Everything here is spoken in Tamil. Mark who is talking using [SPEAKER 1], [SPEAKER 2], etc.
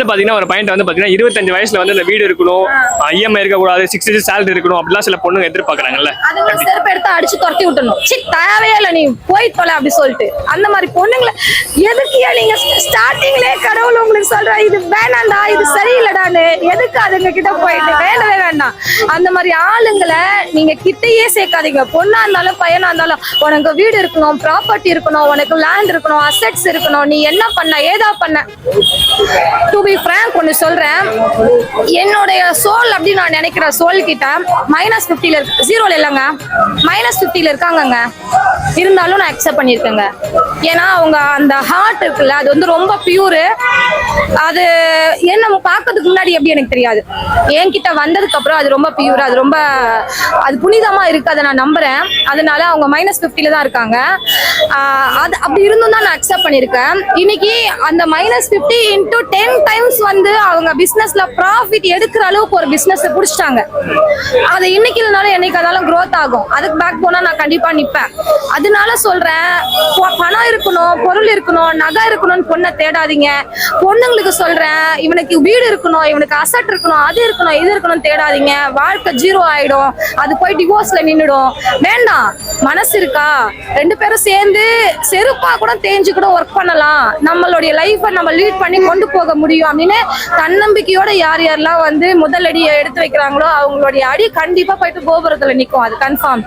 [SPEAKER 1] வந்து பாத்தீங்கன்னா ஒரு பாயிண்ட் வந்து பாத்தீங்கன்னா 25 வயசுல வந்து இந்த வீடு இருக்கணும், இஎம்ஐ இருக்க கூடாது, 6 digit salary இருக்கணும் அப்படிலாம் சில பொண்ணுங்க எதிர்பார்க்கறாங்கல்ல.
[SPEAKER 2] அதுங்களை செருப்பு எடுத்து அடிச்சு துரத்தி விட்டணும். தேவையே இல்லை, நீ போய் தொலை அப்படி சொல்லிட்டு. அந்த மாதிரி பொண்ணுங்களை எதுக்கியா நீங்க ஸ்டார்டிங்லேயே கடவுள் உங்களுக்கு சொல்ற இது வேணாண்டா, இது சரியில்லடான்னு, எதுக்கு அதுங்க கிட்ட போயிட்டு வேண்டவே வேண்டாம். அந்த மாதிரி ஆளுங்களை நீங்க கிட்டையே சேர்க்காதீங்க. பொண்ணா இருந்தாலும் பையனா இருந்தாலும் உனக்கு வீடு இருக்கணும், ப்ராப்பர்ட்டி இருக்கணும், உனக்கு லேண்ட் இருக்கணும், அசெட்ஸ் இருக்கணும். நீ என்ன பண்ண ஏதா பண்ண? டு பி ஃப்ராங்க் ஒன்னு சொல்றேன், என்னுடைய சோல் அப்படின்னு நான் நினைக்கிற சோல் கிட்ட -50 இருக்கு, 0 இல்லைங்க, -50 இருக்காங்கங்க. இருந்தாலும் நான் அக்செப்ட் பண்ணியிருக்கேங்க. ஏன்னா அவங்க அந்த ஹார்ட் இருக்குல்ல, அது வந்து ரொம்ப பியூரு. அது என்ன பார்க்கறதுக்கு முன்னாடி எப்படி எனக்கு தெரியாது, என்கிட்ட வந்ததுக்கு அப்புறம் அது ரொம்ப பியூர், அது புனிதமா இருக்கு, அதை நான் நம்புறேன். அதனால அவங்க -50 தான் இருக்காங்க. அது அப்படி இருந்தும் தான் நான் அக்செப்ட் பண்ணியிருக்கேன். இன்னைக்கு அந்த -50 into 10 times வந்து அவங்க பிசினஸ்ல ப்ராஃபிட் எடுக்கிற அளவுக்கு ஒரு பிசினஸ் புடிச்சிட்டாங்க. அது இன்னைக்கு இல்லைனாலும் என்னைக்கு ஆனாலும் growth ஆகும். அதுக்கு பேக் போனா நான் கண்டிப்பா நிப்பேன். அதனால சொல்றேன், பணம் இருக்கணும், பொருள் இருக்கணும், நகை இருக்கணும்னு பொண்ணை தேடாதீங்க. பொண்ணுங்களுக்கு சொல்றேன், இவனுக்கு வீடு இருக்கணும், இவனுக்கு அசட் இருக்கணும், அது இருக்கணும், இது இருக்கணும் தேடாதீங்க. வாழ்க்கை 0 ஆயிடும், அது போய் டிவோர்ஸ்ல நின்னுடும். வேண்டாம், மனசு இருக்கா, 2 பேரும் சேர்ந்து செருப்பா கூட தேஞ்சு கூட ஒர்க் பண்ணலாம், நம்மளுடைய லைஃபை நம்ம லீட் பண்ணி கொண்டு போக முடியும் அப்படின்னு தன்னம்பிக்கையோட யார் யாரெல்லாம் வந்து முதல் அடியை எடுத்து வைக்கிறாங்களோ அவங்களுடைய அடி கண்டிப்பா போயிட்டு கோபுரத்துல நிற்கும். அது கன்ஃபார்ம்.